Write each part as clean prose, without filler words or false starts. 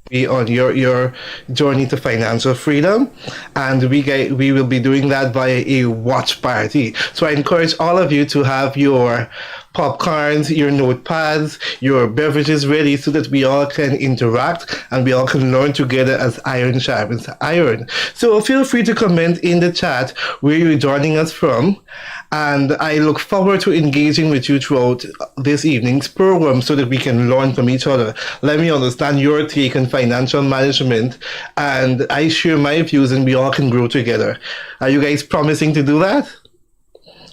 Be on your journey to financial freedom, and we will be doing that via a watch party. So I encourage all of you to have your popcorns, your notepads, your beverages ready so that we all can interact and we all can learn together as iron sharpens iron. So feel free to comment in the chat where you're joining us from, and I look forward to engaging with you throughout this evening's program so that we can learn from each other. Let me understand your take on financial management, and I share my views and we all can grow together. Are you guys promising to do that?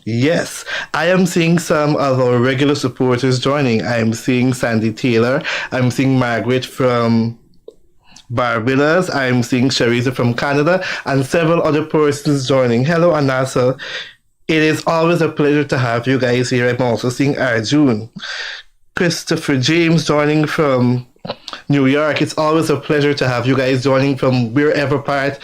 Yes, I am seeing some of our regular supporters joining. I am seeing Sandy Taylor. I'm seeing Margaret from Barbados. I'm seeing Sharita from Canada and several other persons joining. Hello, Anasa. It is always a pleasure to have you guys here. I'm also seeing Arjun. Christopher James joining from New York. It's always a pleasure to have you guys joining from wherever part,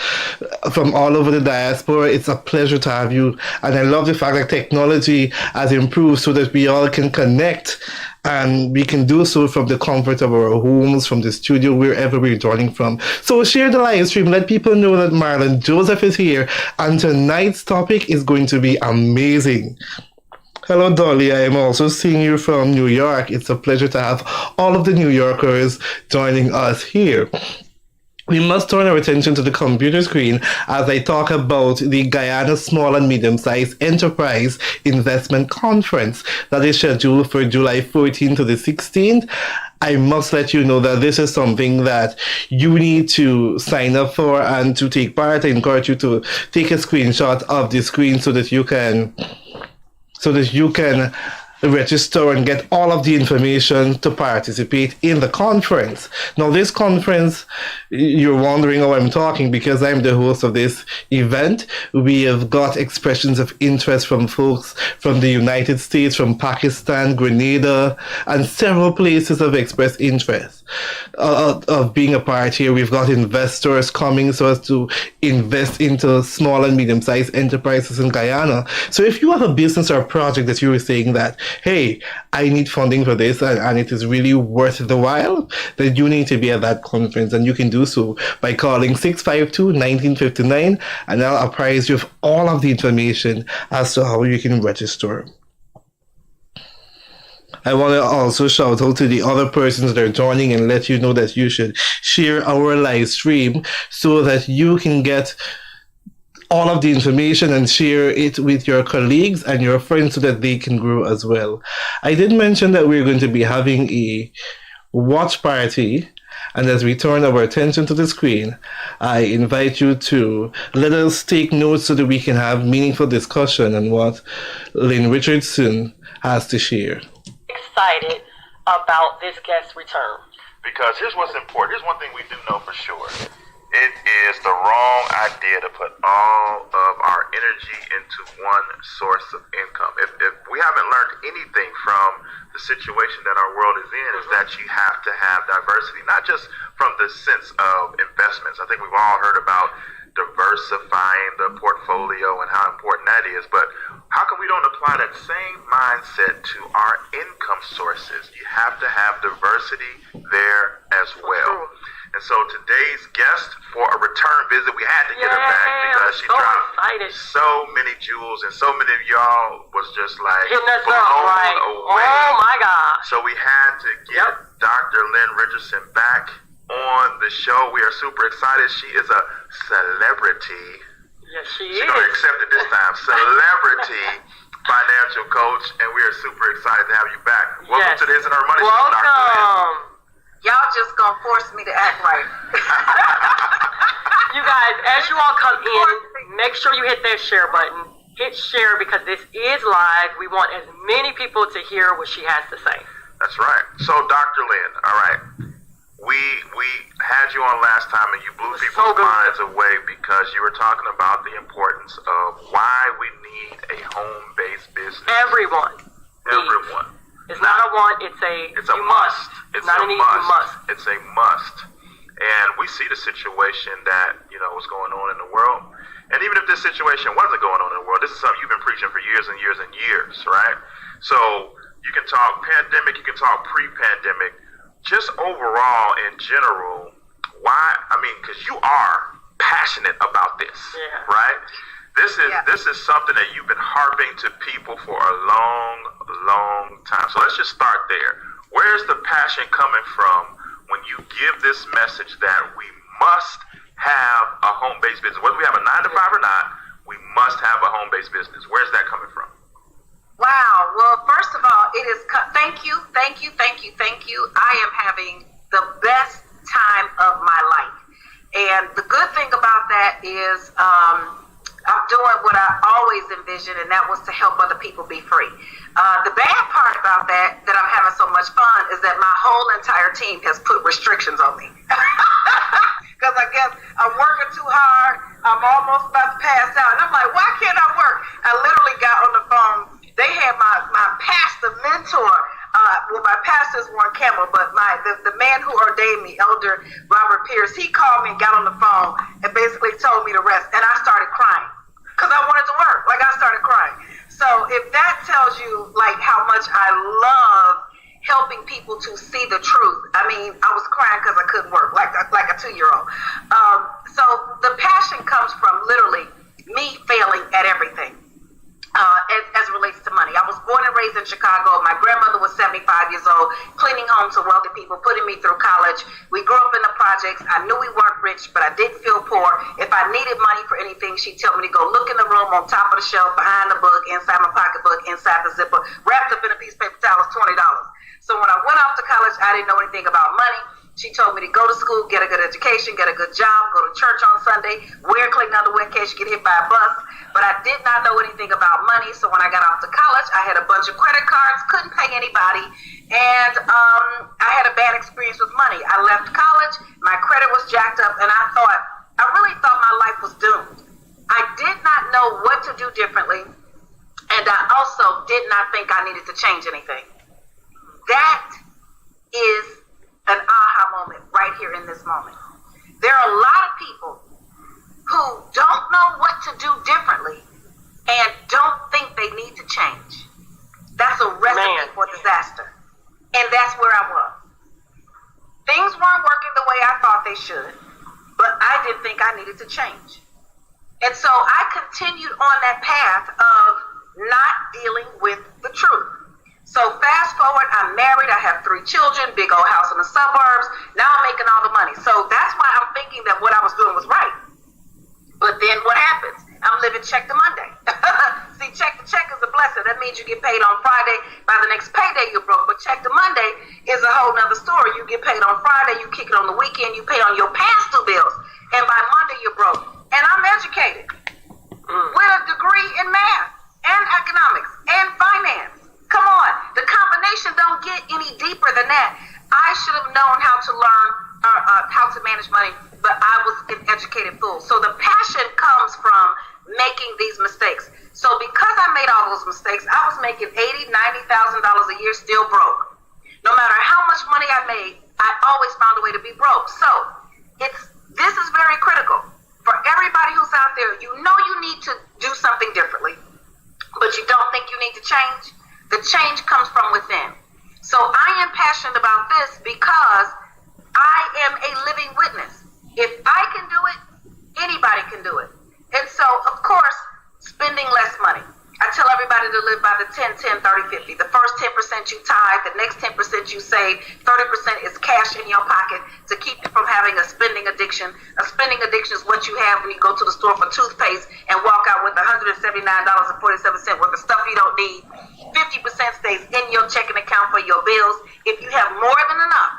from all over the diaspora. It's a pleasure to have you. And I love the fact that technology has improved so that we all can connect, and we can do so from the comfort of our homes, from the studio, wherever we're joining from. So share the live stream. Let people know that Marlon Joseph is here. And tonight's topic is going to be amazing. Hello, Dolly. I am also seeing you from New York. It's a pleasure to have all of the New Yorkers joining us here. We must turn our attention to the computer screen as I talk about the Guyana Small and Medium-Sized Enterprise Investment Conference that is scheduled for July 14th to the 16th. I must let you know that this is something that you need to sign up for and to take part. I encourage you to take a screenshot of the screen so that you can register and get all of the information to participate in the conference. Now, this conference, you're wondering how I'm talking because I'm the host of this event. We have got expressions of interest from folks from the United States, from Pakistan, Grenada, and several places have expressed interest of being a part here. We've got investors coming so as to invest into small and medium-sized enterprises in Guyana. So if you have a business or a project that you were saying that, hey, I need funding for this and it is really worth the while, then you need to be at that conference, and you can do so by calling 652-1959, and I'll apprise you of all of the information as to how you can register. I want to also shout out to the other persons that are joining and let you know that you should share our live stream so that you can get all of the information and share it with your colleagues and your friends so that they can grow as well. I did mention that we're going to be having a watch party, and as we turn our attention to the screen, I invite you to let us take notes so that we can have meaningful discussion on what Lynn Richardson has to share. Excited about this guest return. Because here's what's important. Here's one thing we do know for sure. It is the wrong idea to put all of our energy into one source of income. If we haven't learned anything from the situation that our world is in, is that you have to have diversity, not just from the sense of investments. I think we've all heard about diversifying the portfolio and how important that is, but how come we don't apply that same mindset to our income sources? You have to have diversity there as well. And so today's guest, for a return visit, we had to get her back because she dropped so many jewels, and so many of y'all was just like blown away. Oh my God. So we had to get Dr. Lynn Richardson back on the show. We are super excited. She is a celebrity. Yes, she She's is. going to accept it this time. Celebrity financial coach, and we are super excited to have you back. Welcome to the Isn't Our Money Show, Dr. Lynn. Y'all just gonna force me to act right. You guys, as you all come in, make sure you hit that share button. Hit share because this is live. We want as many people to hear what she has to say. That's right. So, Dr. Lynn, all right. We had you on last time, and you blew people's minds away because you were talking about the importance of why we need a home-based business. Everyone. It's not a want, it's a must. It's not a need, you must. It's a must. And we see the situation that, what's going on in the world. And even if this situation wasn't going on in the world, this is something you've been preaching for years and years and years, right? So you can talk pandemic, you can talk pre-pandemic, just overall in general, because you are passionate about this, right? This is something that you've been harping to people for a long, long time. So let's just start there. Where's the passion coming from when you give this message that we must have a home-based business? Whether we have a 9 to 5 or not, we must have a home-based business. Where's that coming from? Wow. Well, first of all, it is. Thank you. I am having the best time of my life, and the good thing about that is I'm doing what I always envisioned, and that was to help other people be free. The bad part about that I'm having so much fun, is that my whole entire team has put restrictions on me. Because I guess I'm working too hard. I'm almost about to pass out. And I'm like, why can't I work? I literally got on the phone. They had my pastor mentor. My pastors were on camera, but the man who ordained me, Elder Robert Pierce, he called me and got on the phone and basically told me to rest. And I started crying because I wanted to work. I started crying. So if that tells you how much I love helping people to see the truth. I was crying because I couldn't work like a 2-year-old. So the passion comes from literally me failing at everything. As it relates to money. I was born and raised in Chicago. My grandmother was 75 years old, cleaning homes for wealthy people, putting me through college. We grew up in the projects. I knew we weren't rich, but I didn't feel poor. If I needed money for anything, she'd tell me to go look in the room on top of the shelf, behind the book, inside my pocketbook, inside the zipper, wrapped up in a piece of paper towel, was $20. So when I went off to college, I didn't know anything about money. She told me to go to school, get a good education, get a good job, go to church on Sunday, wear clean underwear in case you get hit by a bus. But I did not know anything about money, so when I got off to college, I had a bunch of credit cards, couldn't pay anybody, and I had a bad experience with money. I left college, my credit was jacked up, and I really thought my life was doomed. I did not know what to do differently, and I also did not think I needed to change anything. That is an aha moment right here in this moment. There are a lot of people who don't know what to do differently and don't think they need to change. That's a recipe for disaster. And that's where I was. Things weren't working the way I thought they should, but I didn't think I needed to change. And so I continued on that path of not dealing with the truth. So fast forward, I'm married, I have 3 children, big old house in the suburbs. Now I'm making all the money. So that's why I'm thinking that what I was doing was right. But then what happens? I'm living check to Monday. See, check to check is a blessing. That means you get paid on Friday. By the next payday, you're broke. But check to Monday is a whole nother story. You get paid on Friday, you kick it on the weekend, you pay on your past 2 bills. And by Monday, you're broke. And I'm educated with a degree in math and economics and finance. Come on, the combination don't get any deeper than that. I should have known how to learn how to manage money, but I was an educated fool. So the passion comes from making these mistakes. So because I made all those mistakes, I was making $80,000, $90,000 a year, still broke. No matter how much money I made, I always found a way to be broke. So this is very critical for everybody who's out there. You know you need to do something differently, but you don't think you need to change. The change comes from within. So I am passionate about this because I am a living witness. If I can do it, anybody can do it. And so, of course, spending less money. I tell everybody to live by the 10, 10, 30, 50. The first 10% you tithe, the next 10% you save, 30% is cash in your pocket to keep you from having a spending addiction. A spending addiction is what you have when you go to the store for toothpaste and walk out with $179.47 worth of stuff you don't need. 50% stays in your checking account for your bills. If you have more than enough,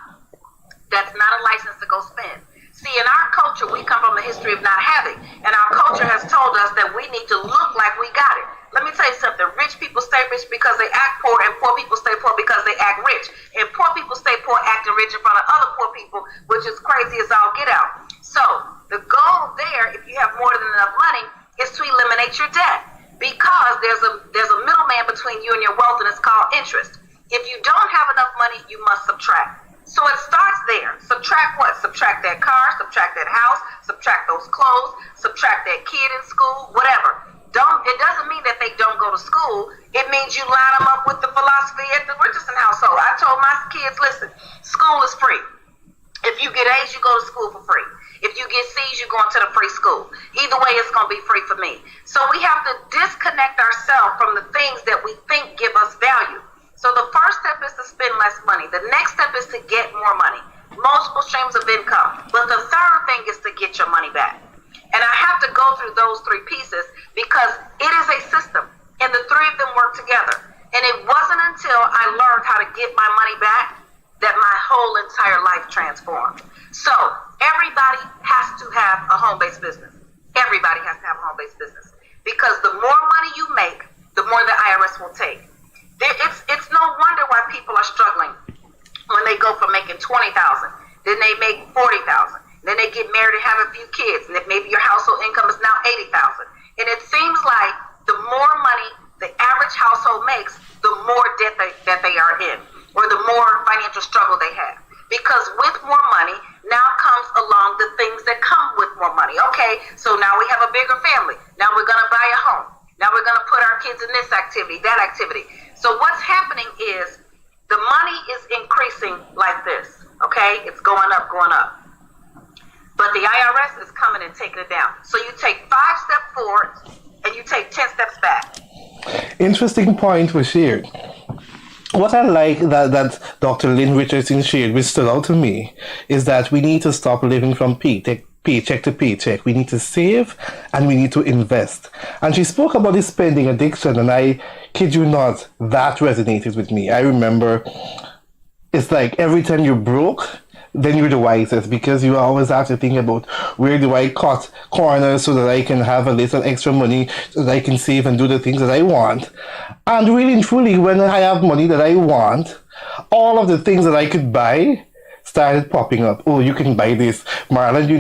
that's not a license to go spend. See, in our culture, we come from the history of not having, and our culture has told us that we need to look like we got it. Let me tell you something. Rich people stay rich because they act poor, and poor people stay poor because they act rich. And poor people stay poor acting rich in front of other poor people, which is crazy as all get out. So the goal there, if you have more than enough money, is to eliminate your debt, because there's a middleman between you and your wealth, and it's called interest. If you don't have enough money, you must subtract. So it starts there. Subtract what? Subtract that car, subtract that house, subtract those clothes, subtract that kid in school, whatever. It doesn't mean that they don't go to school. It means you line them up with the philosophy at the Richardson household. I told my kids, listen, school is free. If you get A's, you go to school for free. If you get C's, you're going to the free school. Either way, it's going to be free for me. So we have to disconnect ourselves from the things that we think give us value. So the first step is to spend less money. The next step is to get more money. Multiple streams of income. But the third thing is to get your money back. And I have to go through those 3 pieces because it is a system, and the 3 of them work together. And it wasn't until I learned how to get my money back that my whole entire life transformed. So everybody has to have a home-based business. Everybody has to have a home-based business, because the more money you make, the more the IRS will take. It's no wonder why people are struggling when they go from making $20,000, then they make $40,000. Then they get married and have a few kids, and if maybe your household income is now $80,000. And it seems like the more money the average household makes, the more debt that they are in, or the more financial struggle they have. Because with more money, now comes along the things that come with more money. Okay, so now we have a bigger family. Now we're going to buy a home. Now we're going to put our kids in this activity, that activity. So what's happening is the money is increasing like this. Okay, it's going up, going up. But the IRS is coming and taking it down. So you take 5 steps forward and you take 10 steps back. Interesting point was shared. What I like that Dr. Lynn Richardson shared, which stood out to me, is that we need to stop living from paycheck to paycheck. We need to save and we need to invest. And she spoke about the spending addiction, and I kid you not, that resonated with me. I remember it's like every time you're broke, then you're the wisest, because you always have to think about where do I cut corners so that I can have a little extra money so that I can save and do the things that I want. And really and truly, when I have money that I want, all of the things that I could buy started popping up. Oh, you can buy this, Marlon. You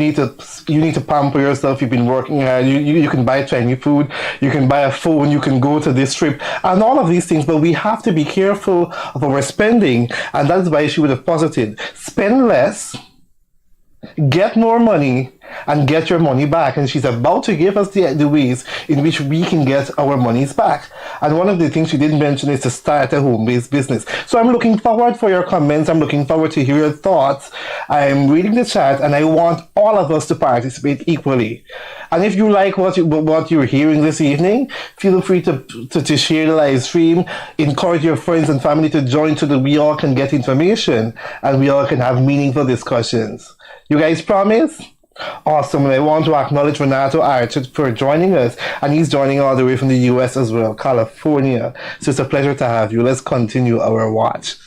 need to pamper yourself. You've been working hard. You can buy Chinese food. You can buy a phone. You can go to this trip, and all of these things. But we have to be careful of our spending, and that's why she would have posited: spend less, get more money, and get your money back. And she's about to give us the ways in which we can get our monies back. And one of the things she didn't mention is to start a home-based business. So I'm looking forward for your comments. I'm looking forward to hear your thoughts. I'm reading the chat, and I want all of us to participate equally. And if you like what you're hearing this evening, feel free to share the live stream. Encourage your friends and family to join so that we all can get information and we all can have meaningful discussions. You guys promise? Awesome. And I want to acknowledge Renato Archer for joining us. And he's joining all the way from the US as well, California. So it's a pleasure to have you. Let's continue our watch.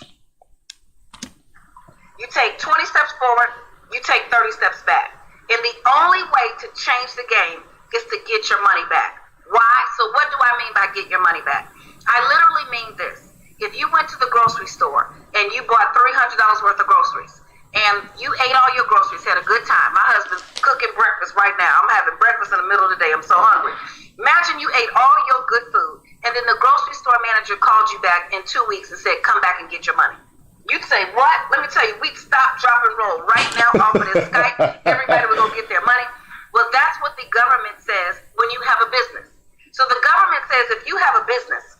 You take 20 steps forward, you take 30 steps back. And the only way to change the game is to get your money back. Why? So what do I mean by get your money back? I literally mean this. If you went to the grocery store and you bought $300 worth of groceries, and you ate all your groceries, had a good time. My husband's cooking breakfast right now. I'm having breakfast in the middle of the day. I'm so hungry. Imagine you ate all your good food, and then the grocery store manager called you back in 2 weeks and said, come back and get your money. You'd say, what? Let me tell you, we'd stop, drop, and roll right now off of this Skype. Everybody would go get their money. Well, that's what the government says when you have a business. So the government says if you have a business,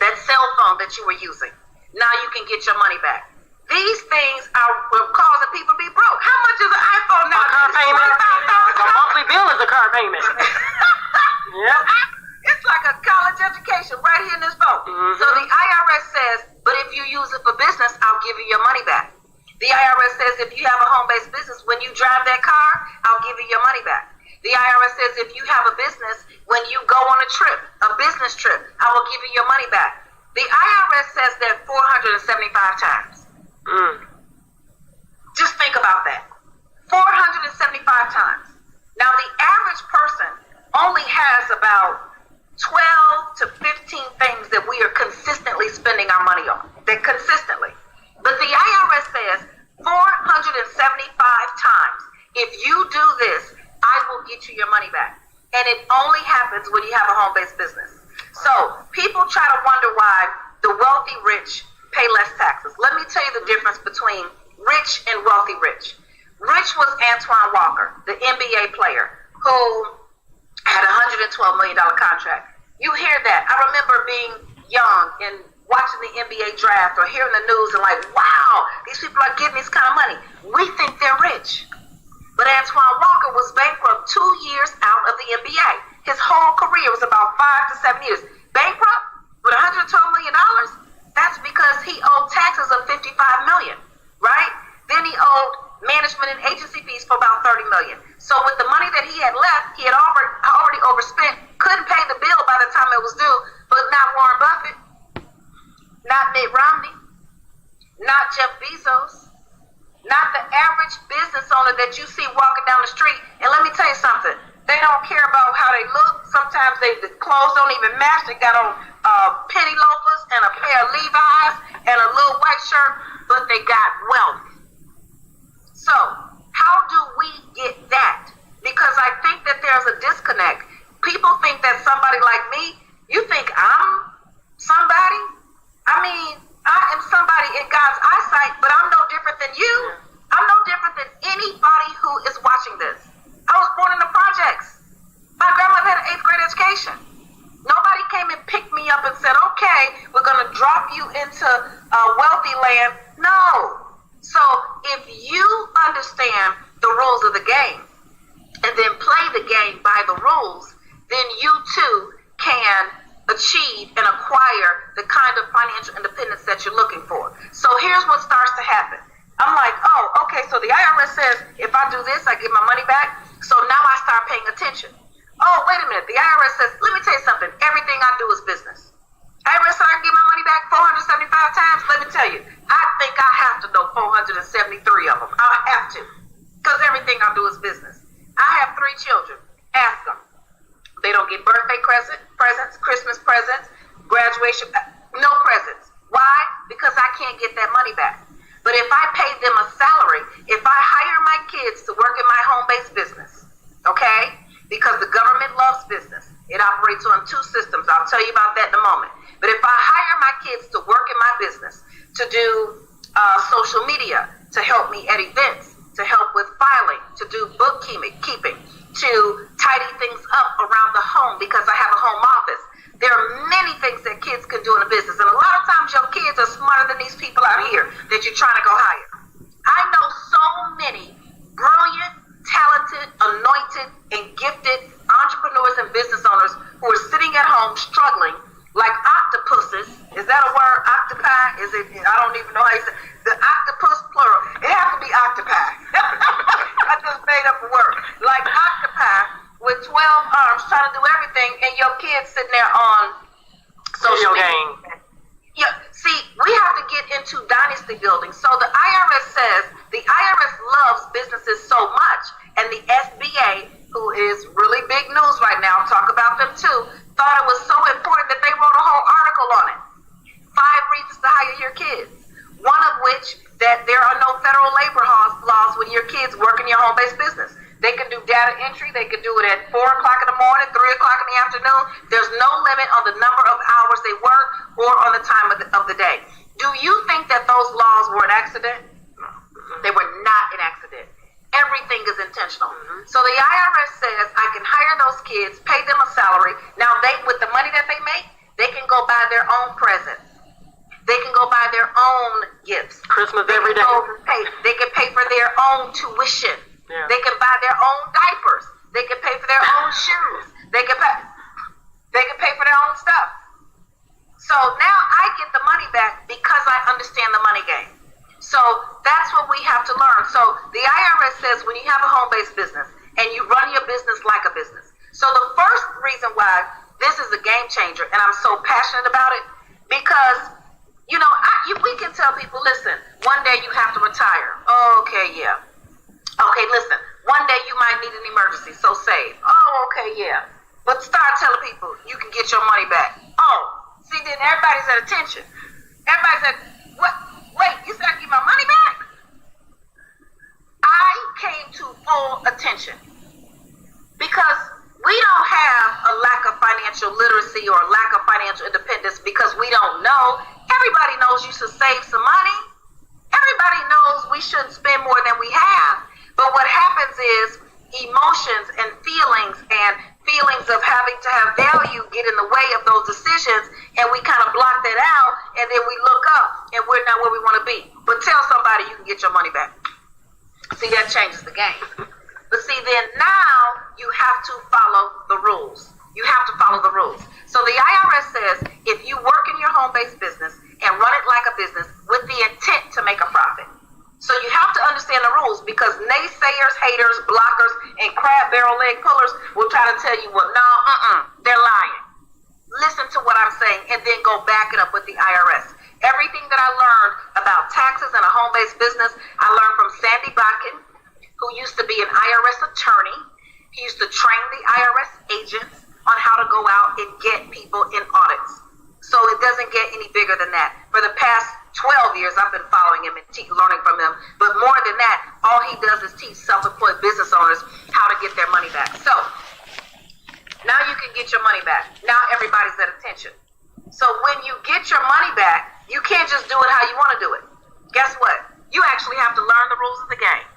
that cell phone that you were using, now you can get your money back. These things are causing people to be broke. How much is an iPhone now? A car payment. A monthly bill is a car payment. Yep. It's like a college education right here in this phone. Mm-hmm. So the IRS says, but if you use it for business, I'll give you your money back. The IRS says if you have a home-based business, when you drive that car, I'll give you your money back. The IRS says if you have a business, when you go on a trip, a business trip, I will give you your money back. The IRS says that 475 times. Just think about that. 475 times. Now, the average person only has about 12 to 15 things that we are consistently spending our money on. They're consistently. But the IRS says 475 times. If you do this, I will get you your money back. And it only happens when you have a home-based business. So people try to wonder why the wealthy rich pay less taxes. Let me tell you the difference between rich and wealthy rich. Rich was Antoine Walker, the NBA player who had a $112 million contract. You hear that. I remember being young and watching the NBA draft or hearing the news and like, wow, these people are getting this kind of money. We think they're rich. But Antoine Walker was bankrupt 2 years out of the NBA. His whole career was about 5 to 7 years. Bankrupt with $112 million? That's because he owed taxes of $55 million, right? Then he owed management and agency fees for about $30 million. So with the money that he had left, he had already overspent, couldn't pay the bill by the time it was due, but not Warren Buffett, not Mitt Romney, not Jeff Bezos, not the average business owner that you see walking down the street. And let me tell you something, they don't care about how they look. Sometimes the clothes don't even match. They got on penny loafers and a pair of Levi's and a little white shirt, but they got wealth. So how do we get that? Because I think that there's a disconnect. People think that somebody like me, you think I'm somebody? I mean, I am somebody in God's eyesight, but I'm no different than you. I'm no different than anybody who is watching this. I was born in the projects. My grandmother had an 8th grade education. Nobody came and picked me up and said, okay, we're going to drop you into wealthy land. No. So if you understand the rules of the game and then play the game by the rules, then you too can achieve and acquire the kind of financial independence that you're looking for. So here's what starts to happen. I'm like, oh, okay, so the IRS says if I do this, I get my money back. So now I start paying attention. Oh, wait a minute. The IRS says, let me tell you something. Everything I do is business. IRS said I can get my money back 475 times. Let me tell you, I think I have to know 475 373 of them. I have to, because everything I do is business. I have 3 children. Ask them. They don't get birthday presents, Christmas presents, graduation, no presents. Why? Because I can't get that money back. But if I pay them a salary, if I hire my kids to work in my home-based business, okay? Because the government loves business. It operates on 2 systems. I'll tell you about that in a moment. But if I hire my kids to work in my business, to do social media, to help me at events, to help with filing, to do bookkeeping, to tidy things up around the home because I have a home office. There are many things that kids can do in a business. And a lot of times your kids are smarter than these people out here that you're trying to go hire. I know so many brilliant, talented, anointed, and gifted entrepreneurs and business owners who are sitting at home struggling like octopuses. Is that a word? Octopi? Is it? I don't even know how you say it. The octopus plural. It has to be octopi. I just made up a word. Like octopi with 12 arms trying to do everything, and your kids sitting there on social media. Yeah, see, we have to get into dynasty building. So the IRS says the IRS loves businesses so much, and the SBA, who is really big news right now, talk about them too, thought it was so important that they wrote a whole article on it. 5 reasons to hire your kids. One of which, that there are no federal labor laws when your kids work in your home-based business. They can do data entry. They can do it at 4 o'clock in the morning, 3 o'clock in the afternoon. There's no limit on the number of hours they work or on the time of the day. Do you think that those laws were an accident? They were not an accident. Everything is intentional. So the IRS says I can hire those kids, pay them a salary. Now with the money that they make, they can go buy their own presents. They can go buy their own gifts. Christmas every day. They can pay for their own tuition. Yeah. They can buy their own diapers. They can pay for their own shoes. They can pay for their own stuff. So now I get the money back because I understand the money game. So that's what we have to learn. So the IRS says when you have a home-based business and you run your business like a business. So the first reason why this is a game changer, and I'm so passionate about it, because we can tell people, listen, one day you have to retire. Oh, okay, yeah. Okay, listen, one day you might need an emergency, so save. Oh, okay, yeah. But start telling people you can get your money back. Oh, see, then everybody's at attention. Everybody's at, what? Wait, you said I get my money back? I came to full attention because we don't have a lack of financial literacy or a lack of financial independence because we don't know. Everybody knows you should save some money. Everybody knows we shouldn't spend more than we have. But what happens is emotions and feelings of having to have value get in the way of those decisions, and we kind of block that out, and then we look up and we're not where we want to be. But tell somebody you can get your money back. See, that changes the game. But see, then now you have to follow the rules. You have to follow the rules. So the IRS says if you work in your home-based business and run it like a business with the intent to make a profit. So you have to understand the rules because naysayers, haters, blockers, and crab barrel leg pullers will try to tell you, well, no, they're lying. Listen to what I'm saying and then go back it up with the IRS. Everything that I learned about taxes and a home-based business, I learned from Sandy Bakken, who used to be an IRS attorney. He used to train the IRS agents on how to go out and get people in audits. So it doesn't get any bigger than that. For the past 12 years, I've been following him and learning from him. But more than that, all he does is teach self-employed business owners how to get their money back. So now you can get your money back. Now everybody's at attention. So when you get your money back, you can't just do it how you want to do it. Guess what? You actually have to learn the rules of the game.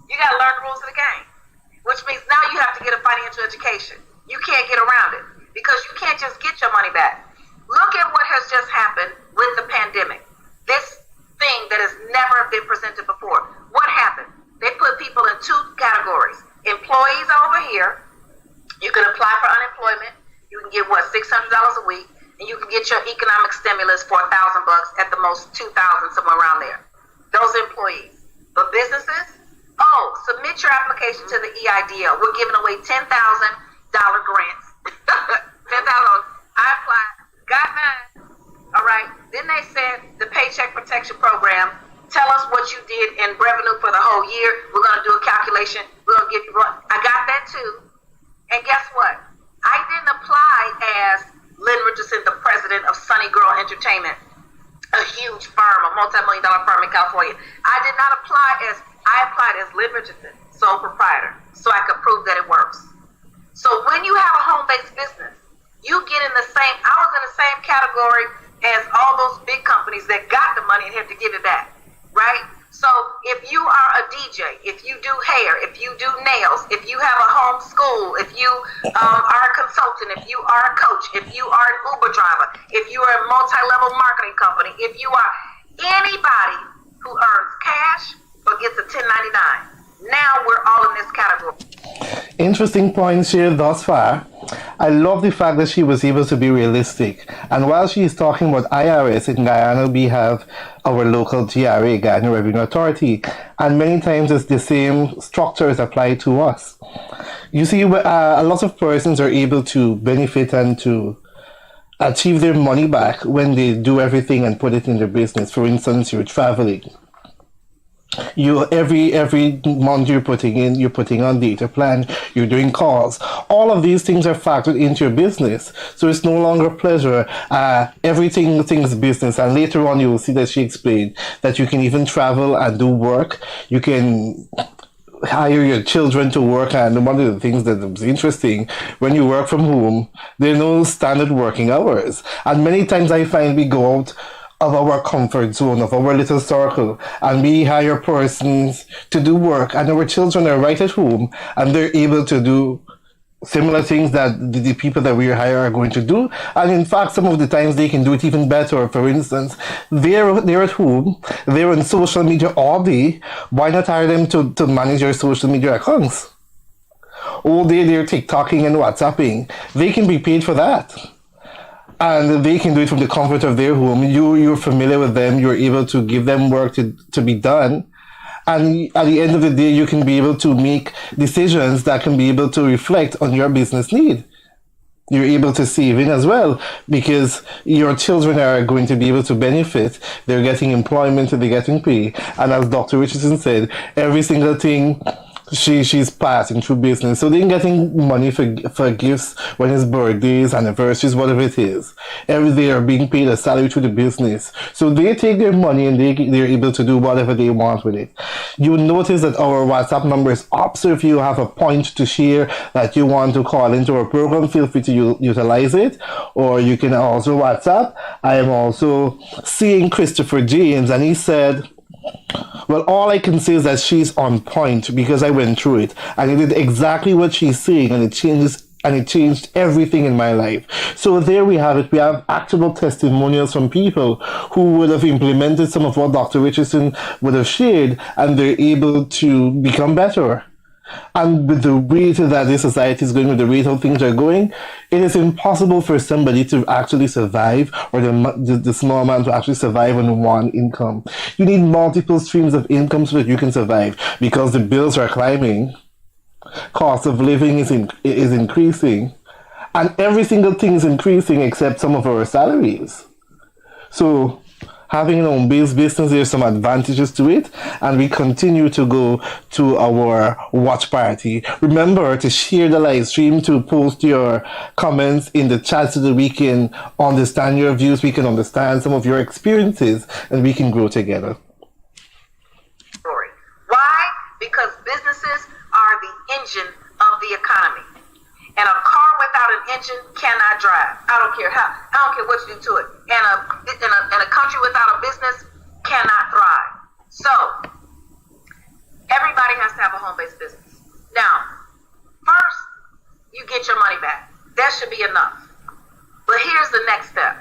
You got to learn the rules of the game, which means now you have to get a financial education. You can't get around it because you can't just get your money back. Look at what has just happened with the pandemic. This thing that has never been presented before. What happened? They put people in 2 categories. Employees over here, you can apply for unemployment. You can get, $600 a week, and you can get your economic stimulus for $1,000, at the most $2,000, somewhere around there. Those employees. But businesses, submit your application to the EIDL. We're giving away $10,000 grants. $10,000. I applied, got mine. All right. Then they said the Paycheck Protection Program, $10,000 Tell us what you did in revenue for the whole year. We're going to do a calculation. We're going to give you one. I got that too. And guess what? I didn't apply as Lynn Richardson, the president of Sunny Girl Entertainment, a huge firm, a multi-million-dollar firm in California. I did not apply as, I applied as Lynn Richardson, sole proprietor, so I could prove that it works. So when you have a home-based business, you get in the same, I was in the same category as all those big companies that got the money and had to give it back, right? So if you are a DJ, if you do hair, if you do nails, if you have a home school, if you are a consultant, if you are a coach, if you are an Uber driver, if you are a multi-level marketing company, if you are anybody who earns cash or gets a 1099, now we're all in this category. Interesting points here thus far. I love the fact that she was able to be realistic. And while she is talking about IRS in Guyana, we have our local GRA, Guyana Revenue Authority, and many times it's the same structures apply to us. You see, a lot of persons are able to benefit and to achieve their money back when they do everything and put it in their business. For instance, you're traveling. You every month you're putting on data plan, you're doing calls. All of these things are factored into your business. So it's no longer pleasure. Everything's business. And later on you will see that she explained that you can even travel and do work. You can hire your children to work, and one of the things that was interesting, when you work from home, there are no standard working hours. And many times I find we go out of our comfort zone, of our little circle, and we hire persons to do work, and our children are right at home and they're able to do similar things that the people that we hire are going to do. And in fact, some of the times they can do it even better. For instance, they're at home, they're on social media all day. Why not hire them to manage your social media accounts? All day they're TikToking and WhatsApping. They can be paid for that. And they can do it from the comfort of their home. You're familiar with them. You're able to give them work to be done. And at the end of the day, you can be able to make decisions that can be able to reflect on your business need. You're able to save in as well, because your children are going to be able to benefit. They're getting employment and they're getting pay. And as Dr. Richardson said, every single thing she's passing through business. So they're getting money for gifts when it's birthdays, anniversaries, whatever it is. They are being paid a salary through the business. So they take their money and they're able to do whatever they want with it. You'll notice that our WhatsApp number is up. So if you have a point to share that you want to call into our program, feel free to utilize it. Or you can also WhatsApp. I am also seeing Christopher James, and he said, well, all I can say is that she's on point, because I went through it and I did exactly what she's saying, and it changed everything in my life. So there we have it. We have actual testimonials from people who would have implemented some of what Dr. Richardson would have shared, and they're able to become better. And with the rate that this society is going, with the rate how things are going, it is impossible for somebody to actually survive, or the small man to actually survive on one income. You need multiple streams of income so that you can survive, because the bills are climbing, cost of living is increasing, and every single thing is increasing except some of our salaries. So having an home-based business, there's some advantages to it, and we continue to go to our watch party. Remember to share the live stream, to post your comments in the chat so that we can understand your views, we can understand some of your experiences, and we can grow together. Why? Because businesses are the engine of the economy. And a car without an engine cannot drive. I don't care what you do to it. And a country without a business cannot thrive. So everybody has to have a home-based business. Now, first, you get your money back. That should be enough. But here's the next step.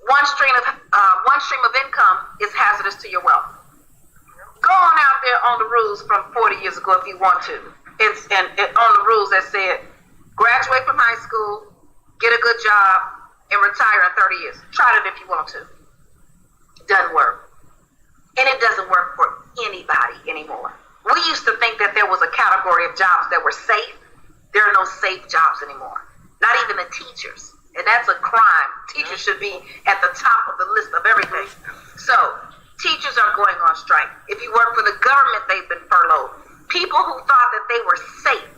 One stream of income is hazardous to your wealth. Go on out there on the rules from 40 years ago if you want to. It's on the rules that said, graduate from high school, get a good job, and retire in 30 years. Try it if you want to. It doesn't work. And it doesn't work for anybody anymore. We used to think that there was a category of jobs that were safe. There are no safe jobs anymore. Not even the teachers. And that's a crime. Teachers should be at the top of the list of everything. So, Teachers are going on strike. If you work for the government, they've been furloughed. People who thought that they were safe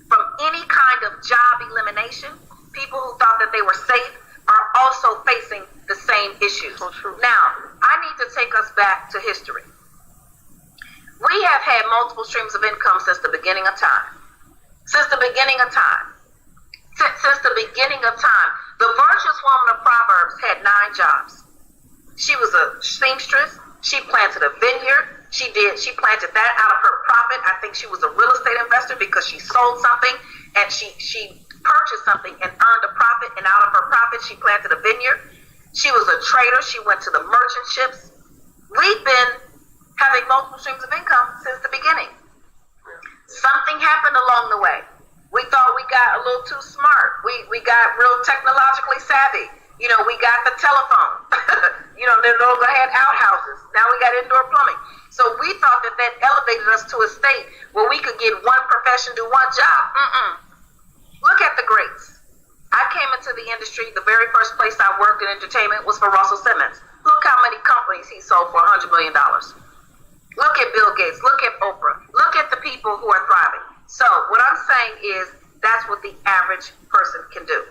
from any kind of job elimination, people who thought that they were safe are also facing the same issues. So true. Now, I need to take us back to history. We have had multiple streams of income since the beginning of time. Since the beginning of time. Since the beginning of time. The virtuous woman of Proverbs had 9 jobs. She was a seamstress. She planted a vineyard. She planted that out of her profit. I think she was a real estate investor because she sold something and she purchased something and earned a profit, and out of her profit she planted a vineyard. She was a trader. She went to the merchant ships. We've been having multiple streams of income since the beginning. Something happened along the way. We thought we got a little too smart. We got real technologically savvy. You know, we got the telephone. You know, they're no longer had outhouses. Now we got indoor plumbing. So we thought that elevated us to a state where we could get one profession, do one job. Look at the greats. I came into the industry, the very first place I worked in entertainment was for Russell Simmons. Look how many companies he sold for $100 million. Look at Bill Gates. Look at Oprah. Look at the people who are thriving. So what I'm saying is that's what the average person can do.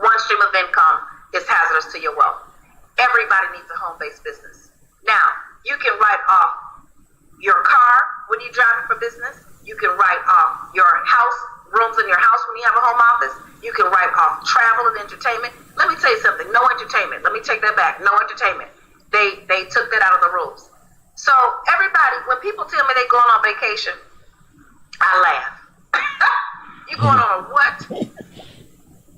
One stream of income is hazardous to your wealth. Everybody needs a home-based business. Now, you can write off your car when you're driving for business. You can write off your house, rooms in your house when you have a home office. You can write off travel and entertainment. Let me tell you something. No entertainment. Let me take that back. No entertainment. They took that out of the rules. So everybody, when people tell me they're going on vacation, I laugh. You going on a what?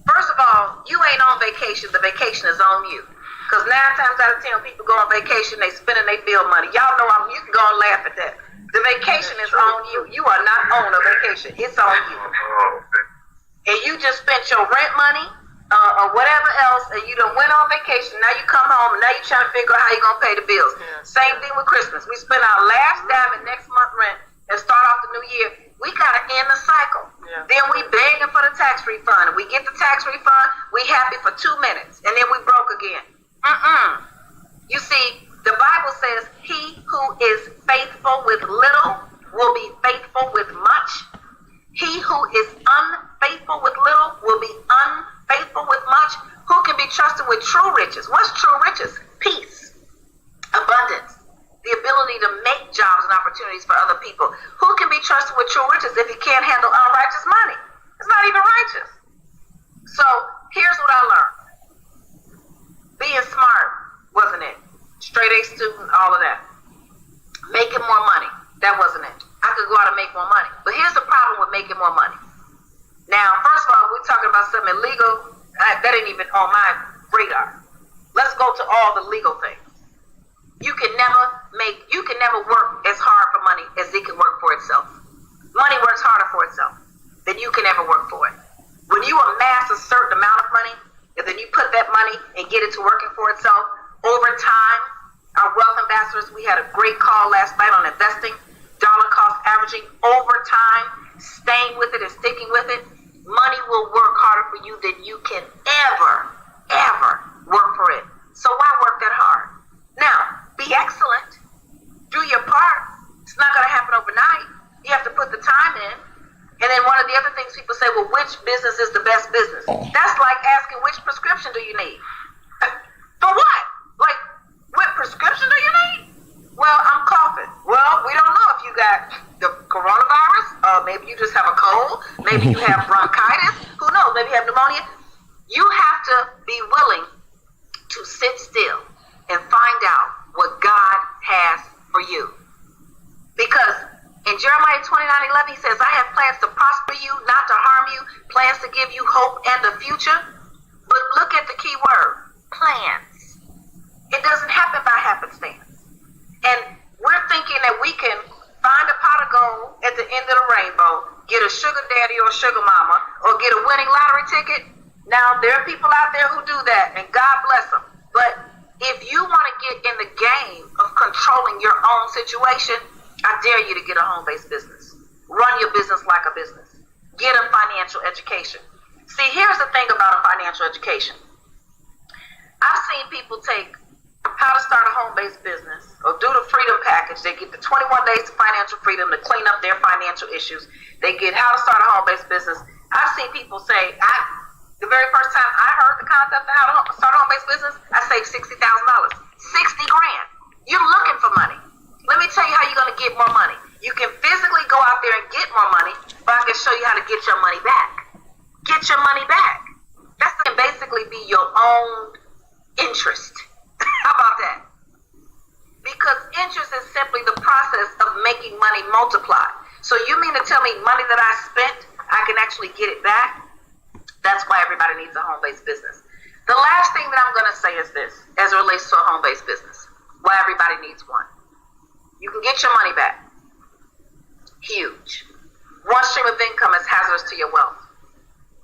First of all, you ain't on vacation. The vacation is on you. Because 9 times out of 10, when people go on vacation, they spending their bill money. Y'all know you can go and laugh at that. The vacation is on you. You are not on a vacation. It's on you. And you just spent your rent money or whatever else, and you done went on vacation. Now you come home, and now you trying to figure out how you going to pay the bills. Same thing with Christmas. We spend our last dime in next month rent and start off the new year. We got to end the cycle. Then we begging for the tax refund. We get the tax refund, we happy for 2 minutes, and then we broke again. You see, the Bible says, he who is faithful with little will be faithful with much. He who is unfaithful with little will be unfaithful with much. Who can be trusted with true riches? What's true riches? Peace, abundance, the ability to make jobs and opportunities for other people. Who can be trusted with true riches if he can't handle unrighteous money? It's not even righteous. So here's what I learned. Being smart, wasn't it? Straight A student, all of that. Making more money, that wasn't it. I could go out and make more money. But here's the problem with making more money. Now, first of all, we're talking about something illegal. That ain't even on my radar. Let's go to all the legal things. You can never work as hard for money as it can work for itself. Money works harder for itself than you can ever work for it. When you amass a certain amount of money, and then you put that money and get it to working for itself, over time, our wealth ambassadors, we had a great call last night on investing, dollar cost averaging, over time, staying with it and sticking with it. Money will work harder for you than you can ever work for it. So why work that hard? Now, be excellent. Do your part. It's not going to happen overnight. You have to put the time in. And then one of the other things people say, well, which business is the best business? That's like asking, which prescription do you need? For what? Like, what prescription do you need? Well, I'm coughing. Well, we don't know if you got the coronavirus. Maybe you just have a cold. Maybe you have bronchitis. Who knows? Maybe you have pneumonia. You have to be willing to sit still and find out what God has for you. Because in Jeremiah 29:11, he says, I have plans to prosper you, not to harm you, plans to give you hope and a future. But look at the key word, plans. It doesn't happen by happenstance. And we're thinking that we can find a pot of gold at the end of the rainbow, get a sugar daddy or a sugar mama, or get a winning lottery ticket. Now, there are people out there who do that, and God bless them. But if you want to get in the game of controlling your own situation, I dare you to get a home-based business. Run your business like a business. Get a financial education. See, here's the thing about a financial education. I've seen people take how to start a home-based business, or do the freedom package. They get the 21 days to financial freedom to clean up their financial issues. They get how to start a home-based business. I've seen people say, the very first time I heard the concept of how to start a home-based business, I saved $60,000. 60 grand. You're looking for money. Let me tell you how you're going to get more money. You can physically go out there and get more money, but I can show you how to get your money back. Get your money back. That's going to basically be your own interest. How about that? Because interest is simply the process of making money multiply. So you mean to tell me money that I spent, I can actually get it back? That's why everybody needs a home-based business. The last thing that I'm going to say is this, as it relates to a home-based business, why everybody needs one. You can get your money back. Huge. One stream of income is hazardous to your wealth.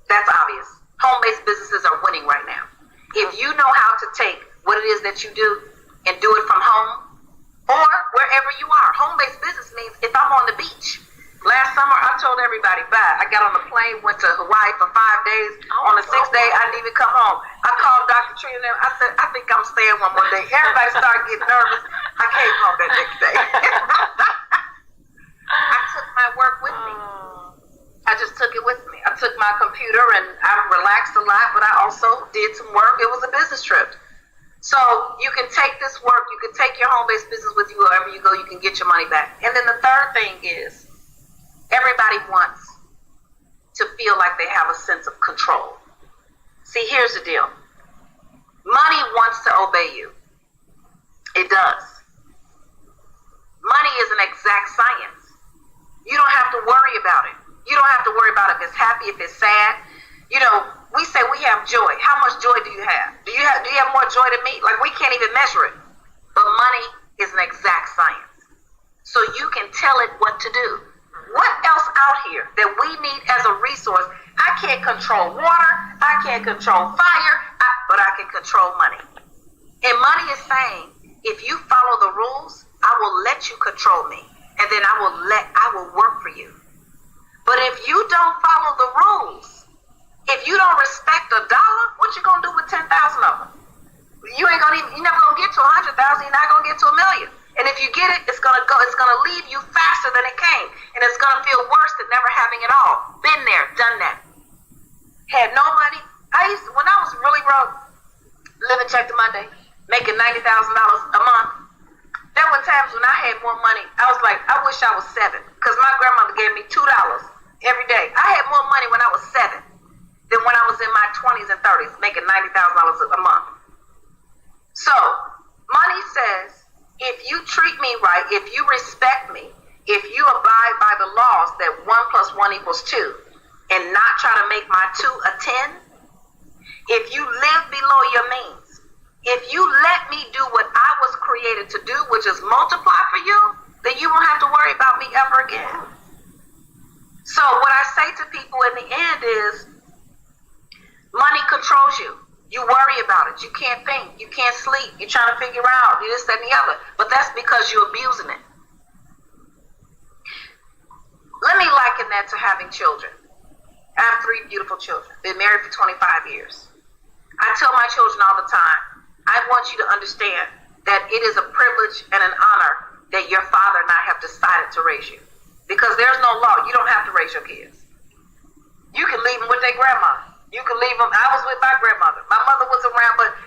That's obvious. Home-based businesses are winning right now. If you know how to take what it is that you do and do it from home or wherever you are. Home-based business means if I'm on the beach. Last summer, I told everybody, bye. I got on the plane, went to Hawaii for 5 days. On the 6th day, I didn't even come home. I called Dr. Trina and them. I said, I think I'm staying one more day. Everybody started getting nervous. I came home that next day. I took my work with me. I just took it with me. I took my computer and I relaxed a lot, but I also did some work. It was a business trip. So you can take this work, you can take your home-based business with you wherever you go, you can get your money back. And then the third thing is, everybody wants to feel like they have a sense of control. See, here's the deal. Money wants to obey you. It does. Money is an exact science. You don't have to worry about it. You don't have to worry about if it's happy, if it's sad. You know, we say we have joy. How much joy do you have? Do you have more joy than me? Like, we can't even measure it. But money is an exact science. So you can tell it what to do. What else out here that we need as a resource? I can't control water. I can't control fire, but I can control money. And money is saying, if you follow the rules, I will let you control me. And then I will work for you. But if you don't follow the rules, if you don't respect $1, what you gonna do with 10,000 of them? You're never gonna get to 100,000. You're not gonna get to 1,000,000. And if you get it, it's gonna leave you faster than it came, and it's gonna feel worse than never having it all. Been there, done that. Had no money. When I was really broke, living check to Monday, making $90,000 a month. There were times when I had more money. I was like, I wish I was 7, because my grandmother gave me $2 every day. I had more money when I was 7 than when I was in my 20s and 30s, making $90,000 a month. So, money says, if you treat me right, if you respect me, if you abide by the laws that 1 + 1 = 2, and not try to make my 2 a 10, if you live below your means, if you let me do what I was created to do, which is multiply for you, then you won't have to worry about me ever again. So what I say to people in the end is, money controls you. You worry about it. You can't think. You can't sleep. You're trying to figure out this, that, and the other. But that's because you're abusing it. Let me liken that to having children. I have 3 beautiful children. Been married for 25 years. I tell my children all the time, I want you to understand that it is a privilege and an honor that your father and I have decided to raise you. Because there's no law. You don't have to raise your kids. You can leave them with their grandma. You can leave them. I was with my grandmother. My mother was around, but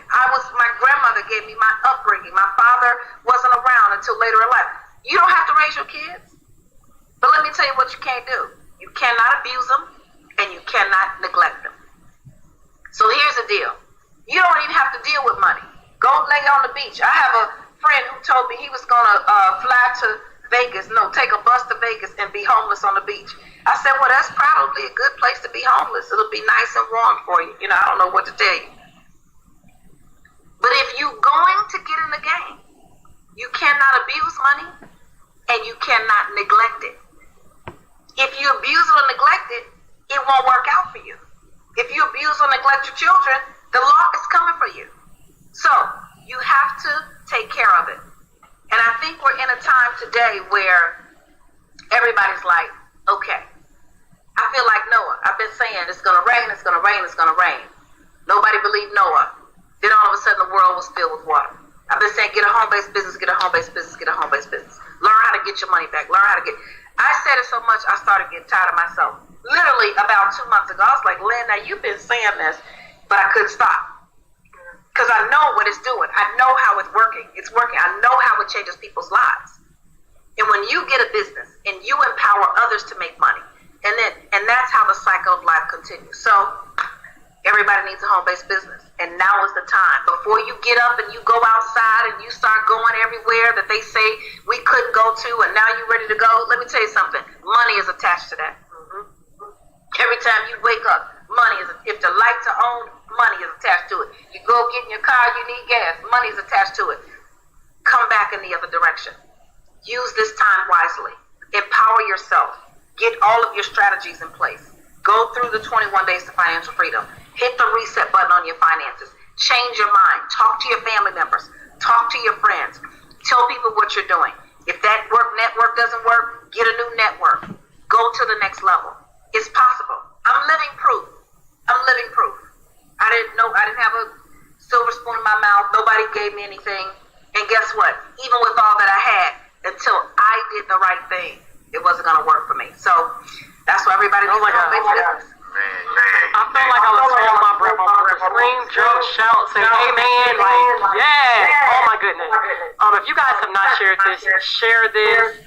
my grandmother gave me my upbringing. My father wasn't around until later in life. You don't have to raise your kids. But let me tell you what you can't do. You cannot abuse them, and you cannot neglect them. So here's the deal. You don't even have to deal with money. Go lay on the beach. I have a friend who told me he was going to fly to Vegas. No, take a bus to Vegas and be homeless on the beach. I said, well, that's probably a good place to be homeless. It'll be nice and warm for you. You know, I don't know what to tell you. But if you're going to get in the game, you cannot abuse money and you cannot neglect it. If you abuse or neglect it, it won't work out for you. If you abuse or neglect your children, the law is coming for you. So you have to take care of it. And I think we're in a time today where everybody's like, okay, I feel like Noah. I've been saying it's going to rain, it's going to rain, it's going to rain. Nobody believed Noah. Then all of a sudden the world was filled with water. I've been saying, get a home-based business, get a home-based business, get a home-based business. Learn how to get your money back. Learn how to get. I said it so much, I started getting tired of myself. Literally about 2 months ago, I was like, Lynn, now you've been saying this, but I couldn't stop. Because I know what it's doing. I know how it's working. It's working. I know how it changes people's lives. And when you get a business and you empower others to make money, and that's how the cycle of life continues. So everybody needs a home-based business. And now is the time. Before you get up and you go outside and you start going everywhere that they say we couldn't go to, and now you're ready to go, let me tell you something. Money is attached to that. Every time you wake up, money is, if the lights are on, money is attached to it. You go get in your car, you need gas, money is attached to it. Come back in the other direction. Use this time wisely. Empower yourself. Get all of your strategies in place. Go through the 21 days to financial freedom. Hit the reset button on your finances. Change your mind. Talk to your family members. Talk to your friends. Tell people what you're doing. If that network doesn't work, get a new network. Go to the next level. It's possible. I'm living proof. I didn't have a silver spoon in my mouth. Nobody gave me anything. And guess what? Even with all that I had, until I did the right thing, it wasn't going to work for me. So that's why everybody needs to make business. I felt like I was holding my breath. Scream, jump, shout, say amen. Like, yeah. Oh my goodness. If you guys have not shared this, share this.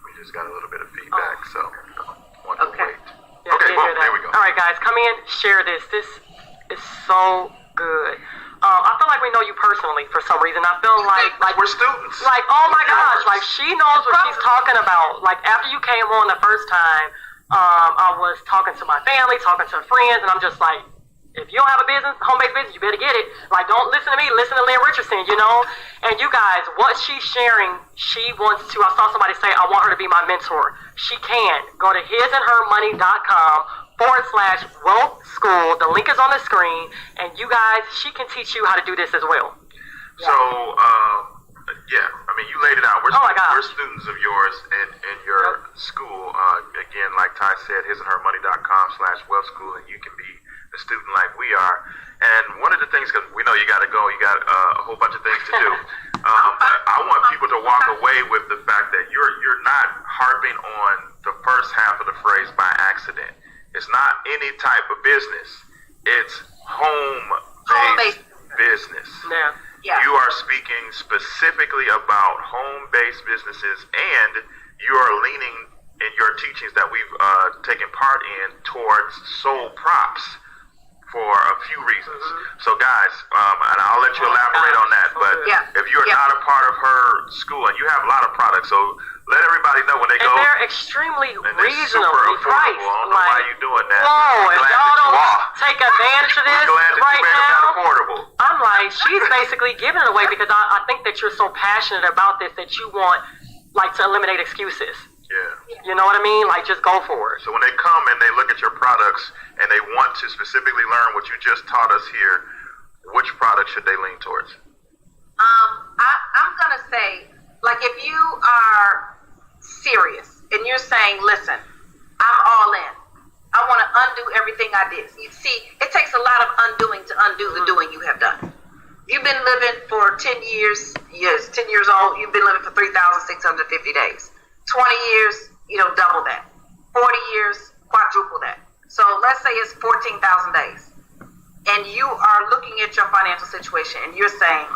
We just got a little bit of feedback, so want to wait. Yeah, okay, well, there we go. All right, guys, come in, share this. This is so good. I feel like we know you personally for some reason. I feel like we're students. Like, oh my gosh, like she knows what she's talking about. Like after you came on the first time, I was talking to my family, talking to friends, and I'm just like, if you don't have a business, home-based business, you better get it. Like, don't listen to me, listen to Lynn Richardson, you know? And you guys, what she's sharing, she wants to, I saw somebody say, I want her to be my mentor. She can. Go to hisandhermoney.com/wealth school. The link is on the screen. And you guys, she can teach you how to do this as well. So, yeah, I mean, you laid it out. We're students of yours in your school. Again, like Ty said, hisandhermoney.com/wealth school, and you can be a student like we are. And one of the things, because we know you got to go, you got a whole bunch of things to do. But I want people to walk away with the fact that you're not harping on the first half of the phrase by accident. It's not any type of business. It's home-based business. Yeah. Yeah. You are speaking specifically about home-based businesses, and you are leaning in your teachings that we've taken part in towards soul props for a few reasons. So guys, and I'll let you elaborate on that, but if you're not a part of her school, and you have a lot of products, so let everybody know when they go. And they're extremely reasonably priced. I don't know why you're doing that. Whoa, if y'all don't take advantage of this right now, I'm like, she's basically giving it away because I think that you're so passionate about this that you want like to eliminate excuses. Yeah. You know what I mean? Like, just go for it. So when they come and they look at your products and they want to specifically learn what you just taught us here, which product should they lean towards? I'm going to say, like, if you are serious and you're saying, listen, I'm all in. I want to undo everything I did. You see, it takes a lot of undoing to undo the doing you have done. You've been living for 10 years, 10 years old, you've been living for 3,650 days. 20 years, double that. 40 years, quadruple that. So let's say it's 14,000 days. And you are looking at your financial situation and you're saying,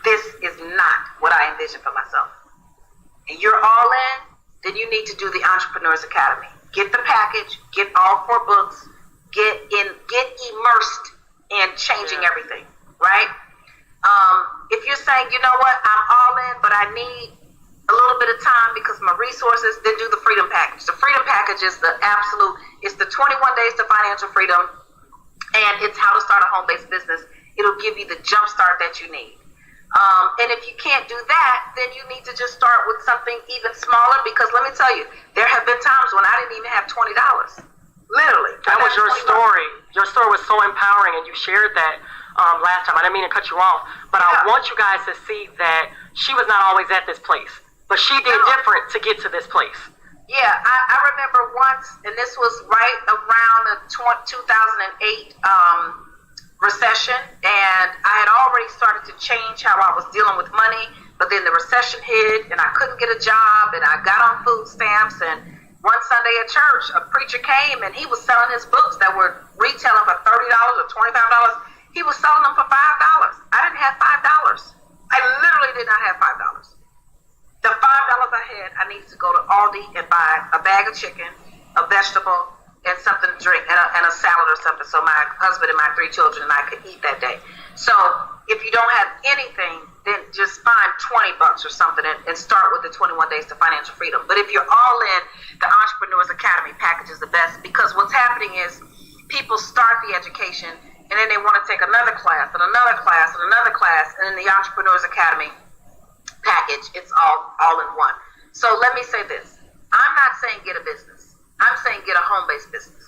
this is not what I envisioned for myself. And you're all in, then you need to do the Entrepreneurs Academy. Get the package, get all 4 books, get immersed in changing everything, right? If you're saying, you know what, I'm all in, but I need a little bit of time because my resources, then do the Freedom Package. The Freedom Package is it's the 21 days to financial freedom, and it's how to start a home-based business. It'll give you the jump start that you need. And if you can't do that, then you need to just start with something even smaller, because let me tell you, there have been times when I didn't even have $20. Literally. That was your story. Your story was so empowering, and you shared that last time. I didn't mean to cut you off, but I want you guys to see that she was not always at this place. But she did different to get to this place. Yeah, I remember once, and this was right around the 2008 recession, and I had already started to change how I was dealing with money, but then the recession hit, and I couldn't get a job, and I got on food stamps, and one Sunday at church, a preacher came, and he was selling his books that were retailing for $30 or $25. He was selling them for $5. I didn't have $5. I literally did not have $5. The $5 I had, I needed to go to Aldi and buy a bag of chicken, a vegetable, and something to drink, and a salad or something, so my husband and my 3 children and I could eat that day. So if you don't have anything, then just find $20 or something and start with the 21 Days to Financial Freedom. But if you're all in, the Entrepreneurs Academy package is the best, because what's happening is people start the education and then they want to take another class and another class and another class, and in the Entrepreneurs Academy package, it's all in one. So let me say this. I'm not saying get a business. I'm saying get a home-based business.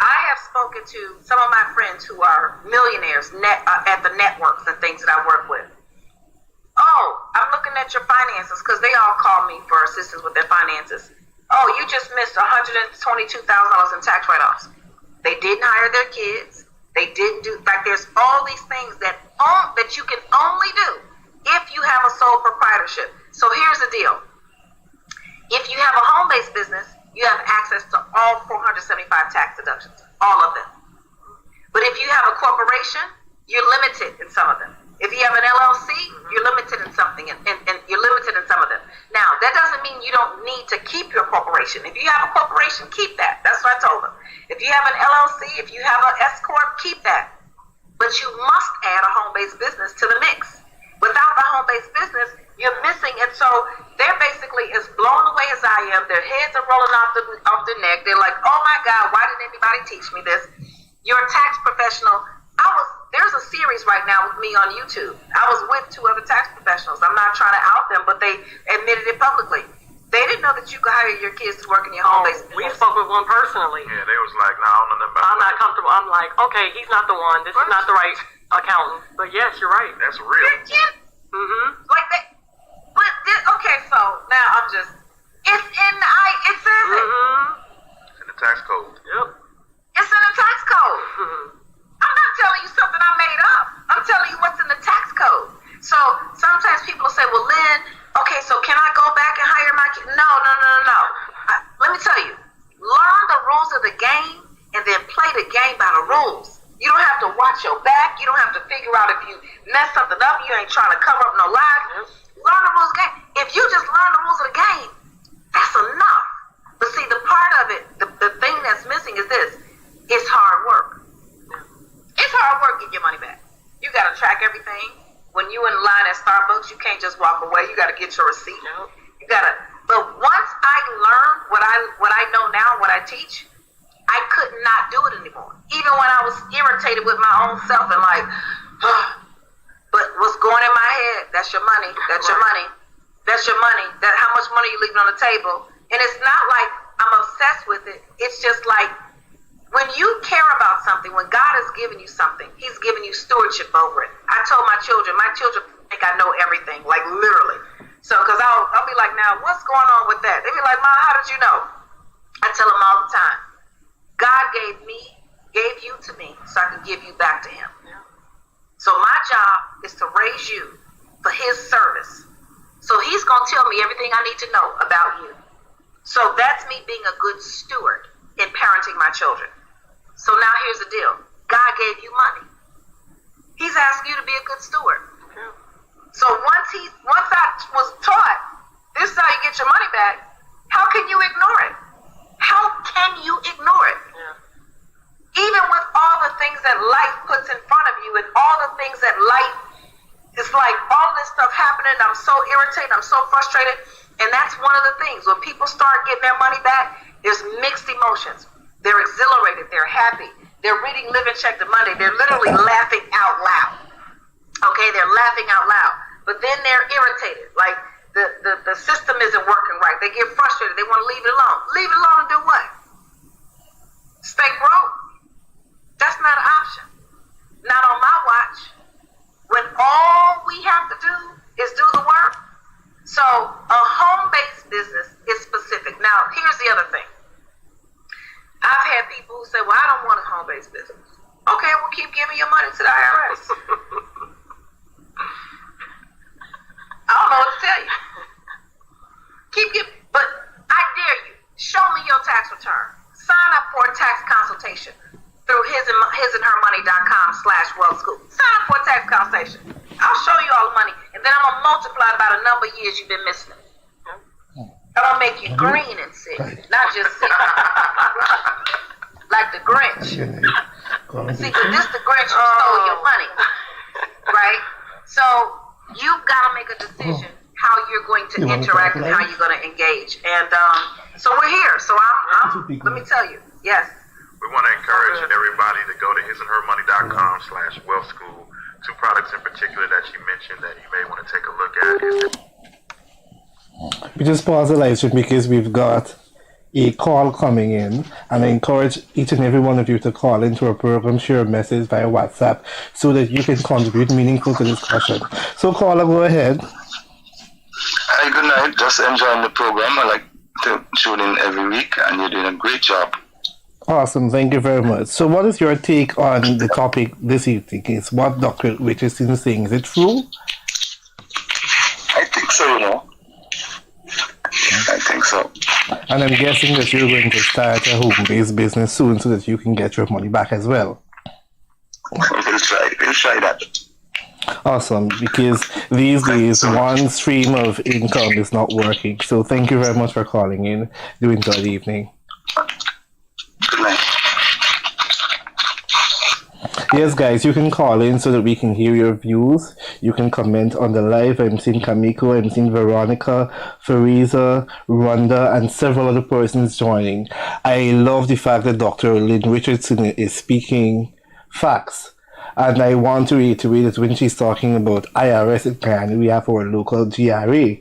I have spoken to some of my friends who are millionaires at the networks and things that I work with. Oh, I'm looking at your finances, because they all call me for assistance with their finances. Oh, you just missed $122,000 in tax write-offs. They didn't hire their kids. They didn't do, like, there's all these things that you can only do if you have a sole proprietorship. So here's the deal. If you have a home-based business, you have access to all 475 tax deductions, all of them. But if you have a corporation, you're limited in some of them. If you have an LLC, you're limited in something, and you're limited in some of them. Now, that doesn't mean you don't need to keep your corporation. If you have a corporation, keep that. That's what I told them. If you have an LLC, if you have an S Corp, keep that. But you must add a home-based business to the mix. Without the home-based business, you're missing it. So they're basically as blown away as I am. Their heads are rolling off their neck. They're like, oh my God, why didn't anybody teach me this? You're a tax professional. There's a series right now with me on YouTube. I was with 2 other tax professionals. I'm not trying to out them, but they admitted it publicly. They didn't know that you could hire your kids to work in your home-based business. We spoke with one personally. Yeah, they was like, no, I don't know nothing about I'm not comfortable. I'm like, okay, he's not the one. This is not the right accountant. But yes, you're right. That's real. Like that. But okay, so now I'm just. It says it. It's in the tax code. Yep. It's in the tax code. I'm not telling you something I made up. I'm telling you what's in the tax code. So sometimes people say, well, Lynn, okay, so can I go back and hire my kid? No. Let me tell you, learn the rules of the game and then play the game by the rules. You don't have to watch your back. You don't have to figure out if you mess something up. You ain't trying to cover up no lies. Learn the rules of the game. If you just learn the rules of the game, that's enough. But see, the part of it, the thing that's missing is this. It's hard work. It's hard work getting your money back. You got to track everything. When you in line at Starbucks, you can't just walk away. You got to get your receipt. You got to. But once I learned what I know now, what I teach, I could not do it anymore. Even when I was irritated with my own self and like, but what's going in my head? That's your money. That's your money. That's your money. That how much money you leaving on the table? And it's not like I'm obsessed with it. It's just like, when you care about something, when God has given you something, He's given you stewardship over it. I told my children think I know everything, like literally. So, because I'll be like, now, what's going on with that? They be like, Mom, how did you know? I tell them all the time, God gave you to me so I can give you back to Him. So my job is to raise you for His service. So He's going to tell me everything I need to know about you. So that's me being a good steward in parenting my children. So now here's the deal. God gave you money. He's asking you to be a good steward. So once I was taught, this is how you get your money back, how can you ignore it? How can you ignore it? Even with all the things that life puts in front of you and all the things that life is like, all this stuff happening, I'm so irritated, I'm so frustrated. And that's one of the things. When people start getting their money back, there's mixed emotions. They're exhilarated. They're happy. They're reading Live and Check the Monday. They're literally laughing out loud. Okay, they're laughing out loud. But then they're irritated. Like the system isn't working right. They get frustrated. They want to leave it alone. Leave it alone and do what? Stay broke? That's not an option. Not on my watch. When all we have to do is do the work. So a home-based business is specific. Now, here's the other thing. I've had people who say, well, I don't want a home-based business. Okay, well, keep giving your money consultation through hisandhermoney.com/wealth school. Sign up for a tax consultation. I'll show you all the money, and then I'm going to multiply it by the number of years you've been missing it. I'm going to make you green and sick, not just sick. Like the Grinch. See, because this the Grinch who stole your money, right? So you've got to make a decision how you're going to interact and how you're going to engage. And so we're here. So let me tell you, yes. We want to encourage everybody to go to hisandhermoney.com/wealth school. 2 products in particular that you mentioned that you may want to take a look at. We just pause the live stream because we've got a call coming in, and I encourage each and every one of you to call into our program, share a message via WhatsApp so that you can contribute meaningful to the discussion. So caller, go ahead. Hi, good night. Just enjoying the program. I like to tune in every week, and you're doing a great job. Awesome, thank you very much. So what is your take on the topic this evening? Is what Dr. Richardson is saying, is it true? I think so, you know. I think so. And I'm guessing that you're going to start a home-based business soon so that you can get your money back as well. We'll try that. Awesome, because these days one stream of income is not working. So thank you very much for calling in. Do enjoy the evening. Good night. Yes, guys, you can call in so that we can hear your views. You can comment on the live. I'm seeing Kamiko, I'm seeing Veronica, Fariza, Rhonda, and several other persons joining. I love the fact that Dr. Lynn Richardson is speaking facts. And I want to reiterate that when she's talking about IRS in Guyana, we have our local GRA.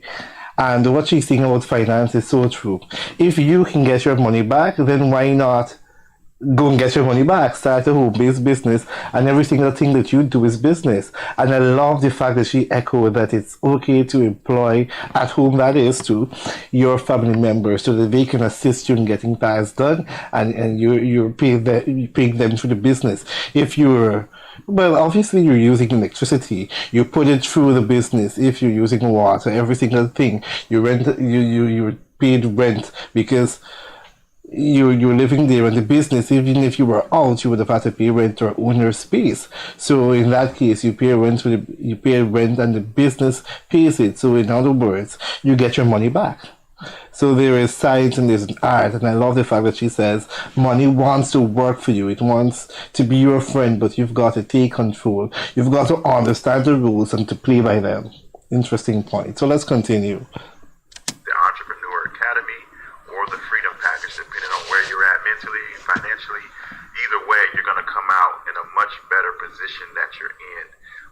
And what she's saying about finance is so true. If you can get your money back, then why not go and get your money back? Start a home-based business, and every single thing that you do is business. And I love the fact that she echoed that it's okay to employ, at home that is, to your family members so that they can assist you in getting tasks done, and you're paying them for the business. If you're Well, obviously you're using electricity. You put it through the business. If you're using water, every single thing you you're paid rent because you're living there in the business. Even if you were out, you would have had to pay rent or own your space. So in that case, you pay rent and the business pays it. So in other words, you get your money back. So there is science and there's an art, and I love the fact that she says money wants to work for you. It wants to be your friend, but you've got to take control. You've got to understand the rules and to play by them. Interesting point. So let's continue. The Entrepreneur Academy or the Freedom Package, depending on where you're at mentally, financially. Either way, you're going to come out in a much better position that you're in.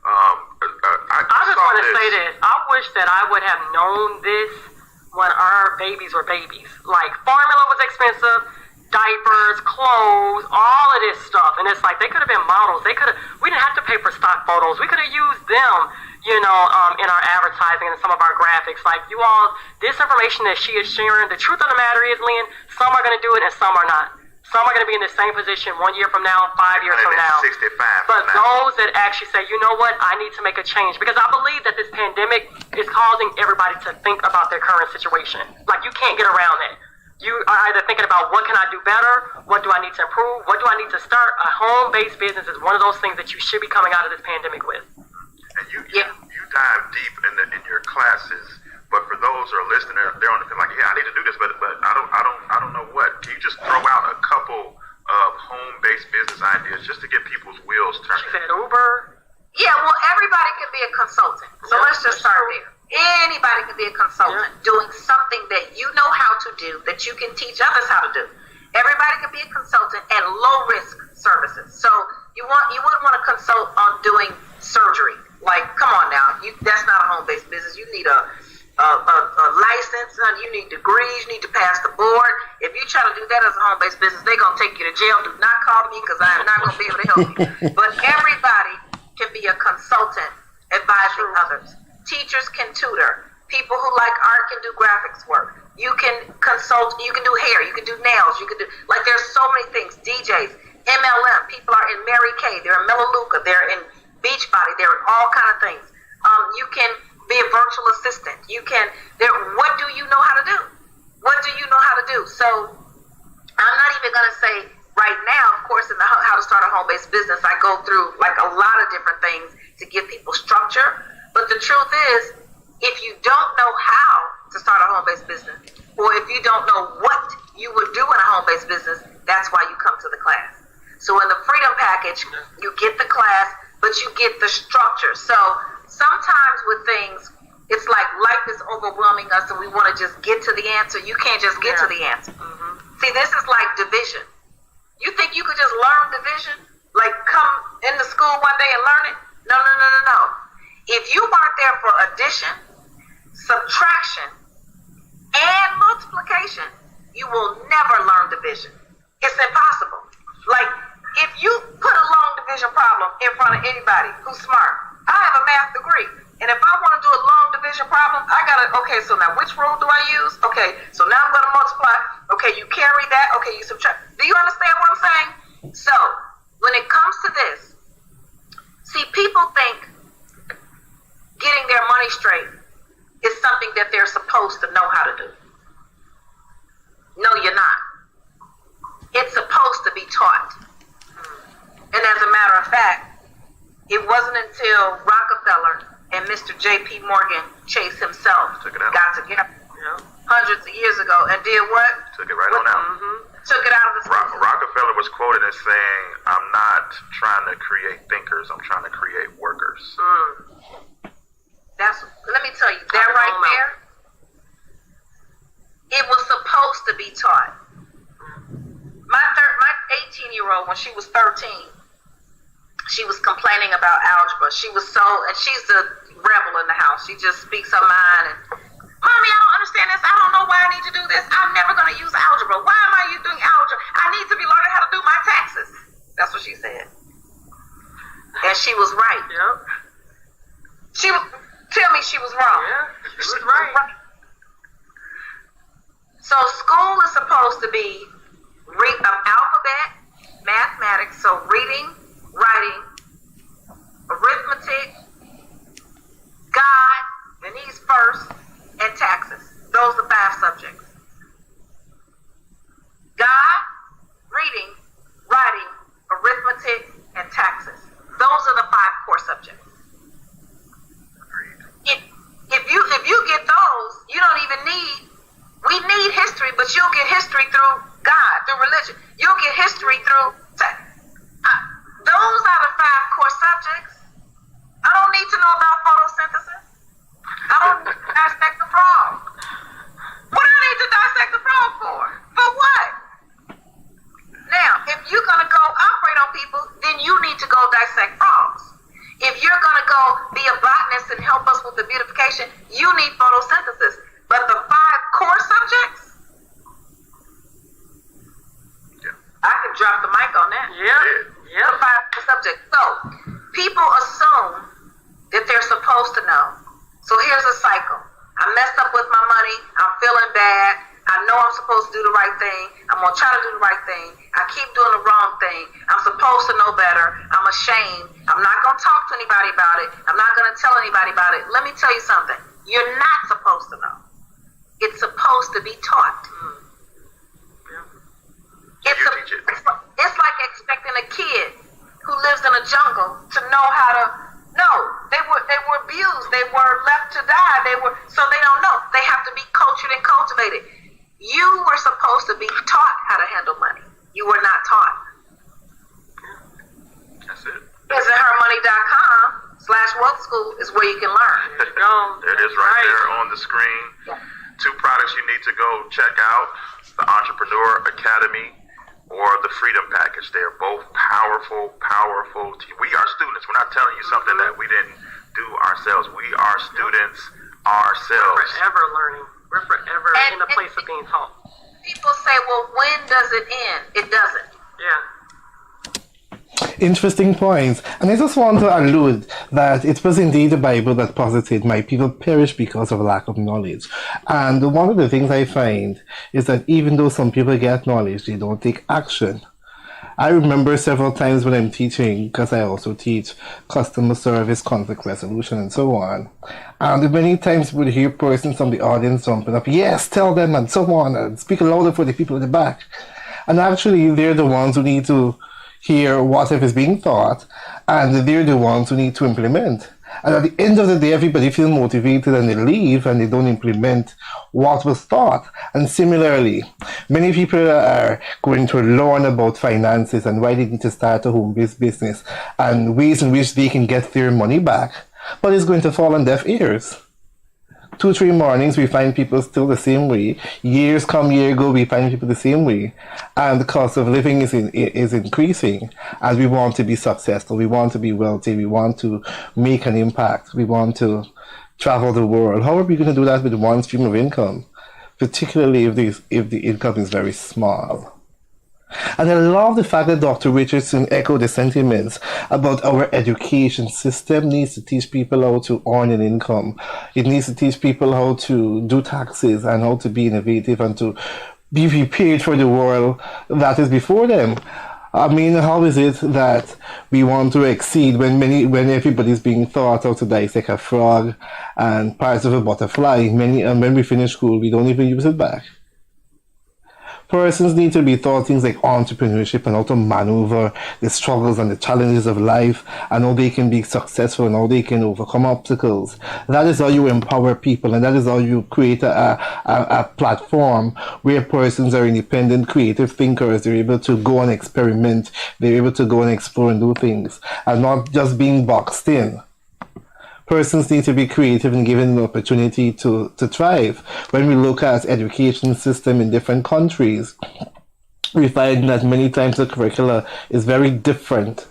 I just want to say this. I wish that I would have known this when our babies were babies. Like, formula was expensive, diapers, clothes, all of this stuff. And it's like, they could have been models. We didn't have to pay for stock photos. We could have used them, in our advertising and some of our graphics. Like, you all, this information that she is sharing, the truth of the matter is, Lynn, some are going to do it and some are not. Some are going to be in the same position 1 year from now, 5 years from now. 65 but those that actually say, you know what, I need to make a change. Because I believe that this pandemic is causing everybody to think about their current situation. Like, you can't get around that. You are either thinking about what can I do better, what do I need to improve, what do I need to start. A home-based business is one of those things that you should be coming out of this pandemic with. And you dive deep in your classes. But for those who are listening, they're on the feel like, yeah, I need to do this, but I don't know what. Can you just throw out a couple of home-based business ideas just to get people's wheels turning? She said Uber. Yeah, well, everybody can be a consultant. So let's just start there. Anybody can be a consultant doing something that you know how to do, that you can teach others how to do. Everybody can be a consultant and low-risk services. So you wouldn't want to consult on doing surgery. Like, come on now, that's not a home-based business. You need a license, you need degrees, you need to pass the board. If you try to do that as a home-based business, they're going to take you to jail. Do not call me because I am not going to be able to help you. But everybody can be a consultant advising others. Teachers can tutor. People who like art can do graphics work. You can consult, you can do hair, you can do nails, you can do, like, there's so many things. DJs, MLM, people are in Mary Kay, they're in Melaleuca, they're in Beachbody, they're in all kind of things. You can be a virtual assistant. What do you know how to do? What do you know how to do? So I'm not even going to say right now, of course, course in the How to Start a Home-Based Business, I go through like a lot of different things to give people structure. But the truth is, if you don't know how to start a home-based business, or if you don't know what you would do in a home-based business, that's why you come to the class. So in the Freedom Package, you get the class, but you get the structure. So sometimes with things, it's like life is overwhelming us and we want to just get to the answer. You can't just get to the answer. See, this is like division. You think you could just learn division? Like come into school one day and learn it? No. If you weren't there for addition, subtraction, and multiplication, you will never learn division. It's impossible. Like, if you put a long division problem in front of anybody who's smart, I have a math degree, and if I want to do a long division problem, I gotta, okay, so now which rule do I use? Okay, so now I'm gonna multiply. Okay, you carry that. Okay, you subtract. Do you understand what I'm saying? So, when it comes to this, see, people think getting their money straight is something that they're supposed to know how to do. No, you're not. It's supposed to be taught. And as a matter of fact, it wasn't until Rockefeller and Mr. J.P. Morgan Chase himself got together hundreds of years ago and did what? Took it right on out. Took it out of the system. Rockefeller was quoted as saying, "I'm not trying to create thinkers, I'm trying to create workers." Let me tell you, that right there, it was supposed to be taught. My 18-year-old, when she was 13, she was complaining about algebra. She was and she's the rebel in the house. She just speaks her mind and, "Mommy, I don't understand this. I don't know why I need to do this. I'm never going to use algebra. Why am I doing algebra? I need to be learning how to do my taxes." That's what she said. And she was right. Tell me she was wrong. She was right. So school is supposed to be alphabet, mathematics, so reading, writing, arithmetic, God, Guyanese first, and taxes. Those are the 5 subjects. God, reading, writing, arithmetic, and taxes. Those are the 5 core subjects. If you get those, you don't even we need history, but you'll get history through God, through religion. You'll get history through those are the 5 core subjects. I don't need to know about photosynthesis. I don't need to dissect the frog. What do I need to dissect the frog for? For what? Now, if you're going to go operate on people, then you need to go dissect frogs. If you're going to go be a botanist and help us with the beautification, you need photosynthesis. But the 5 core subjects, I can drop the mic on that. The 5 core subjects. So, people assume that they're supposed to know. So here's a cycle. I messed up with my money. I'm feeling bad. I know I'm supposed to do the right thing. I'm going to try to do the right thing. I keep doing the wrong thing. I'm supposed to know better. I'm ashamed. I'm not going to talk to anybody about it. I'm not going to tell anybody about it. Let me tell you something. You're not supposed to know. It's supposed to be taught. It's like expecting a kid who lives in a jungle to know how to know. They were abused. They were left to die. So they don't know. They have to be cultured and cultivated. You were supposed to be taught how to handle money. You were not taught. That's it. visithermoney.com/wealth school is where you can learn. There it is right there on the screen. 2 products you need to go check out: the Entrepreneur Academy or the Freedom Package. They are both powerful. We are students. We're not telling you something that we didn't do ourselves. We are students ourselves. We're forever learning. We're forever in a place of being taught. People say, well, when does it end? It doesn't. Interesting points. And I just want to allude that it was indeed the Bible that posited my people perish because of lack of knowledge. And one of the things I find is that even though some people get knowledge, they don't take action. I remember several times when I'm teaching, because I also teach customer service, conflict resolution, and so on. And many times we would hear persons from the audience jumping up, yes, tell them, and so on, and speak louder for the people in the back. And actually, they're the ones who need to hear whatever is being taught, and they're the ones who need to implement. And at the end of the day, everybody feels motivated and they leave and they don't implement what was taught. And similarly, many people are going to learn about finances and why they need to start a home-based business and ways in which they can get their money back. But it's going to fall on deaf ears. 2-3 mornings we find people still the same way. Years come, year go, we find people the same way, and the cost of living is increasing. As we want to be successful, we want to be wealthy, we want to make an impact, we want to travel the world. How are we going to do that with one stream of income, particularly if the income is very small? And I love the fact that Dr. Richardson echoed the sentiments about our education system needs to teach people how to earn an income. It needs to teach people how to do taxes and how to be innovative and to be prepared for the world that is before them. I mean, how is it that we want to exceed when everybody's being taught how to dissect a frog and parts of a butterfly? And when we finish school, we don't even use it back. Persons need to be taught things like entrepreneurship and how to maneuver the struggles and the challenges of life and how they can be successful and how they can overcome obstacles. That is how you empower people, and that is how you create a platform where persons are independent, creative thinkers. They're able to go and experiment. They're able to go and explore and do things and not just being boxed in. Persons need to be creative and given an opportunity to thrive. When we look at education system in different countries, we find that many times the curricula is very different.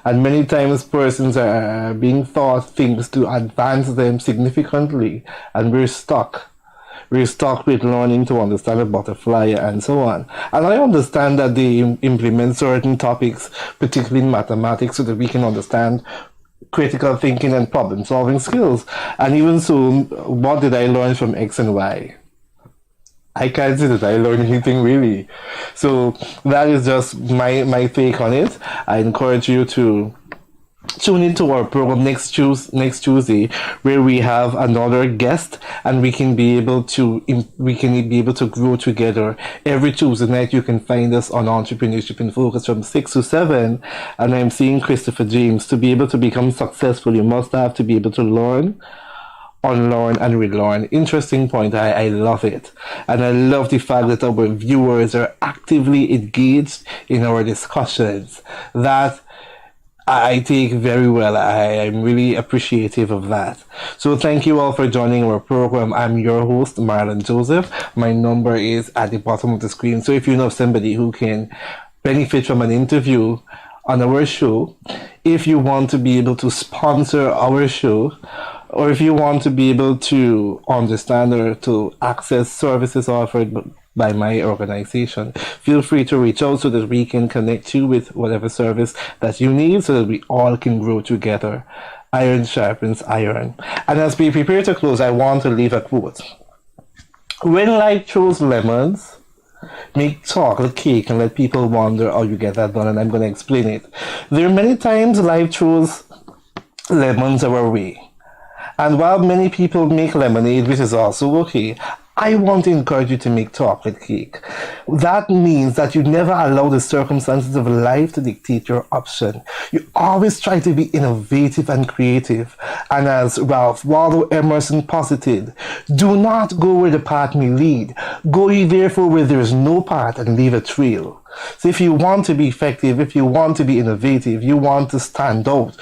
And many times persons are being taught things to advance them significantly. And we're stuck. We're stuck with learning to understand a butterfly and so on. And I understand that they implement certain topics, particularly in mathematics, so that we can understand critical thinking and problem solving skills. And even so, what did I learn from X and Y? I can't say that I learned anything really. So that is just my take on it. I encourage you to tune into our program next Tuesday, where we have another guest, and we can be able to grow together. Every Tuesday night you can find us on Entrepreneurship in Focus from 6 to 7, and I'm seeing Christopher James. To be able to become successful, you must have to be able to learn, unlearn and relearn. Interesting point. I love it. And I love the fact that our viewers are actively engaged in our discussions. That I take very well. I am really appreciative of that. So thank you all for joining our program. I'm your host, Marlon Joseph. My number is at the bottom of the screen. So if you know somebody who can benefit from an interview on our show, if you want to be able to sponsor our show, or if you want to be able to understand or to access services offered by my organization, feel free to reach out so that we can connect you with whatever service that you need so that we all can grow together. Iron sharpens iron. And as we prepare to close, I want to leave a quote. When life throws lemons, make chocolate cake and let people wonder how you get that done, and I'm going to explain it. There are many times life throws lemons our way. And while many people make lemonade, which is also okay, I want to encourage you to make chocolate cake. That means that you never allow the circumstances of life to dictate your option. You always try to be innovative and creative. And as Ralph Waldo Emerson posited, do not go where the path may lead. Go ye therefore where there is no path and leave a trail. So if you want to be effective, if you want to be innovative, you want to stand out,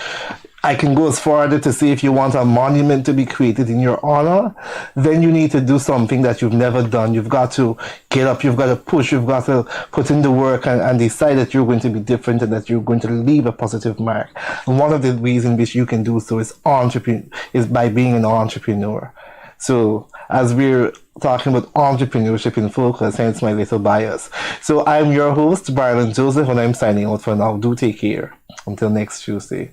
I can go as far to say if you want a monument to be created in your honor, then you need to do something that you've never done. You've got to get up, you've got to push, you've got to put in the work and decide that you're going to be different and that you're going to leave a positive mark. And one of the ways in which you can do so is by being an entrepreneur. So as we're talking about entrepreneurship in focus, hence my little bias. So I'm your host, Marlon Joseph, and I'm signing out for now. Do take care. Until next Tuesday.